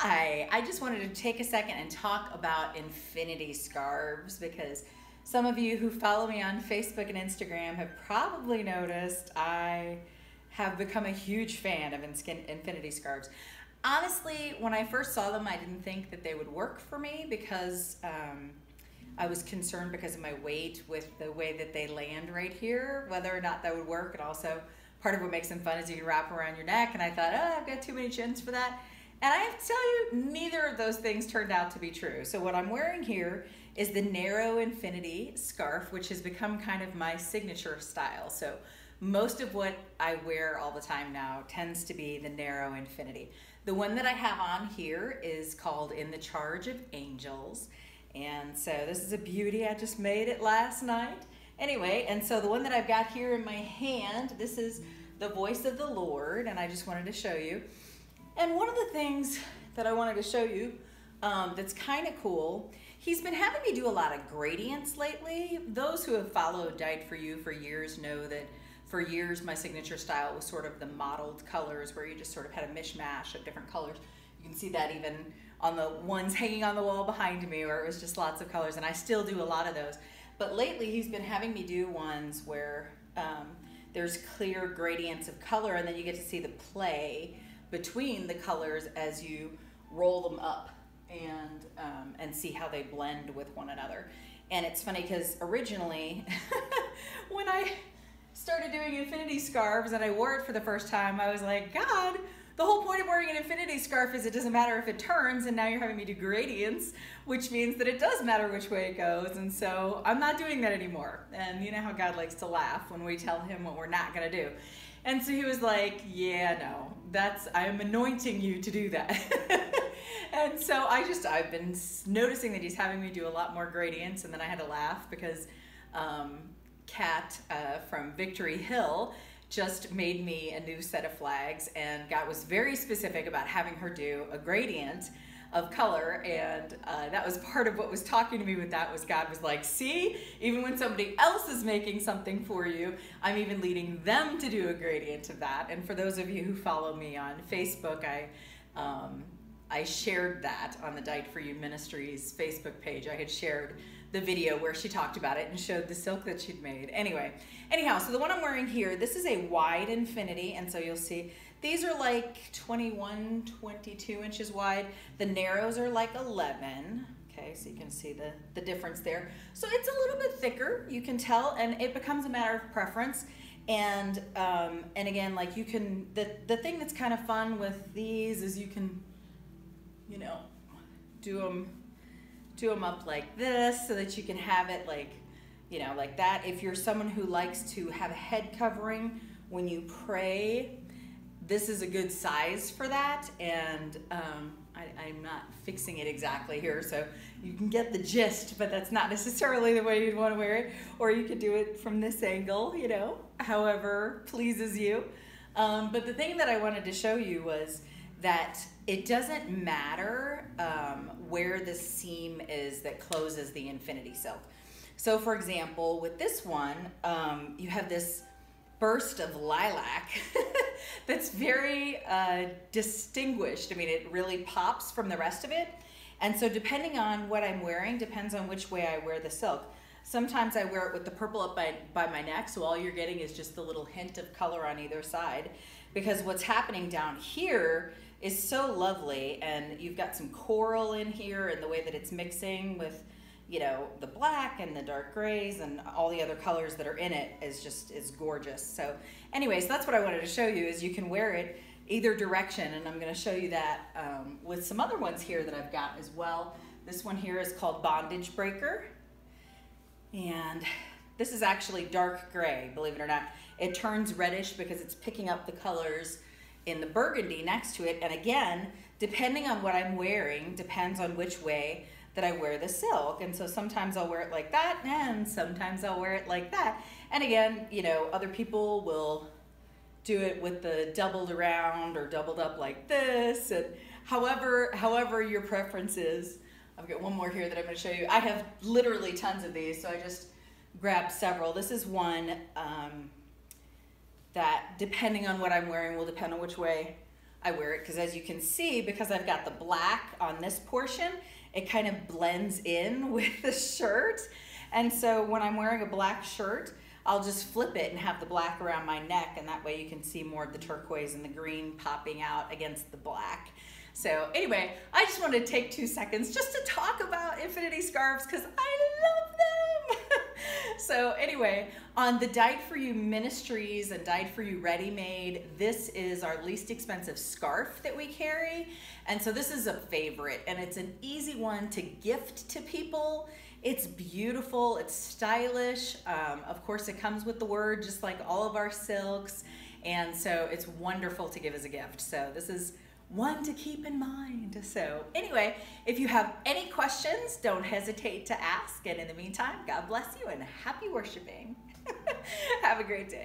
Hi, I just wanted to take a second and talk about infinity scarves because some of you who follow me on Facebook and Instagram have probably noticed I have become a huge fan of infinity scarves. Honestly, when I first saw them, I didn't think that they would work for me because I was concerned because of my weight with the way that they land right here, whether or not that would work. And also part of what makes them fun is you can wrap around your neck, and I thought, oh, I've got too many chins for that. And I have to tell you, neither of those things turned out to be true. So what I'm wearing here is the narrow infinity scarf, which has become kind of my signature style. So most of what I wear all the time now tends to be the narrow infinity. The one that I have on here is called In the Charge of Angels. And so this is a beauty. I just made it last night. Anyway, and so the one that I've got here in my hand, this is the Voice of the Lord, and I just wanted to show you. And one of the things that I wanted to show you that's kind of cool, he's been having me do a lot of gradients lately. Those who have followed Dyed For You for years know that for years my signature style was sort of the mottled colors where you just sort of had a mishmash of different colors. You can see that even on the ones hanging on the wall behind me where it was just lots of colors, and I still do a lot of those. But lately he's been having me do ones where there's clear gradients of color, and then you get to see the play between the colors as you roll them up and see how they blend with one another. And it's funny because originally when I started doing infinity scarves and I wore it for the first time, I was like, God, the whole point of wearing an infinity scarf is it doesn't matter if it turns, and now you're having me do gradients, which means that it does matter which way it goes. And so I'm not doing that anymore. And you know how God likes to laugh when we tell him what we're not gonna do. And so he was like, yeah, no, I'm anointing you to do that. And so I've been noticing that he's having me do a lot more gradients, and then I had to laugh because Kat from Victory Hill just made me a new set of flags, and God was very specific about having her do a gradient of color, and that was part of what was talking to me with that. Was God was like, see, even when somebody else is making something for you, I'm even leading them to do a gradient of that. And for those of you who follow me on Facebook, I shared that on the Dyed For You Ministries Facebook page. I had shared the video where she talked about it and showed the silk that she'd made. Anyhow, so the one I'm wearing here, this is a wide infinity, and so you'll see these are like 21, 22 inches wide. The narrows are like 11. Okay, so you can see the difference there. So it's a little bit thicker, you can tell, and it becomes a matter of preference. And again, like you can, the thing that's kind of fun with these is you can, you know, do them up like this so that you can have it like, you know, like that. If you're someone who likes to have a head covering when you pray, this is a good size for that. And I'm not fixing it exactly here, so you can get the gist, but that's not necessarily the way you'd want to wear it. Or you could do it from this angle, you know, however pleases you. But the thing that I wanted to show you was that it doesn't matter where the seam is that closes the infinity silk. So for example, with this one, you have this burst of lilac that's very distinguished. I mean, it really pops from the rest of it. And so depending on what I'm wearing, depends on which way I wear the silk. Sometimes I wear it with the purple up by my neck, so all you're getting is just a little hint of color on either side. Because what's happening down here is so lovely, and you've got some coral in here, and the way that it's mixing with, you know, the black and the dark grays and all the other colors that are in it is gorgeous. So anyways, that's what I wanted to show you, is you can wear it either direction, and I'm going to show you that with some other ones here that I've got as well. This one here is called Bondage Breaker, and this is actually dark gray, believe it or not. It turns reddish because it's picking up the colors in the burgundy next to it. And again, depending on what I'm wearing, depends on which way that I wear the silk. And so sometimes I'll wear it like that, and sometimes I'll wear it like that. And again, you know, other people will do it with the doubled around or doubled up like this, and however your preference is. I've got one more here that I'm going to show you. I have literally tons of these, so I just grabbed several. This is one that, depending on what I'm wearing, will depend on which way I wear it because, as you can see, because I've got the black on this portion, it kind of blends in with the shirt. And so when I'm wearing a black shirt, I'll just flip it and have the black around my neck, and that way you can see more of the turquoise and the green popping out against the black. So anyway, I just wanted to take 2 seconds just to talk about Infinity Scarves because I love them. So anyway, on the Dyed For You Ministries and Dyed For You Ready Made, this is our least expensive scarf that we carry. And so this is a favorite, and it's an easy one to gift to people. It's beautiful, it's stylish. Of course, it comes with the word, just like all of our silks. And so it's wonderful to give as a gift. So this is one to keep in mind. So anyway, if you have any questions, don't hesitate to ask. And in the meantime, God bless you and happy worshiping. Have a great day.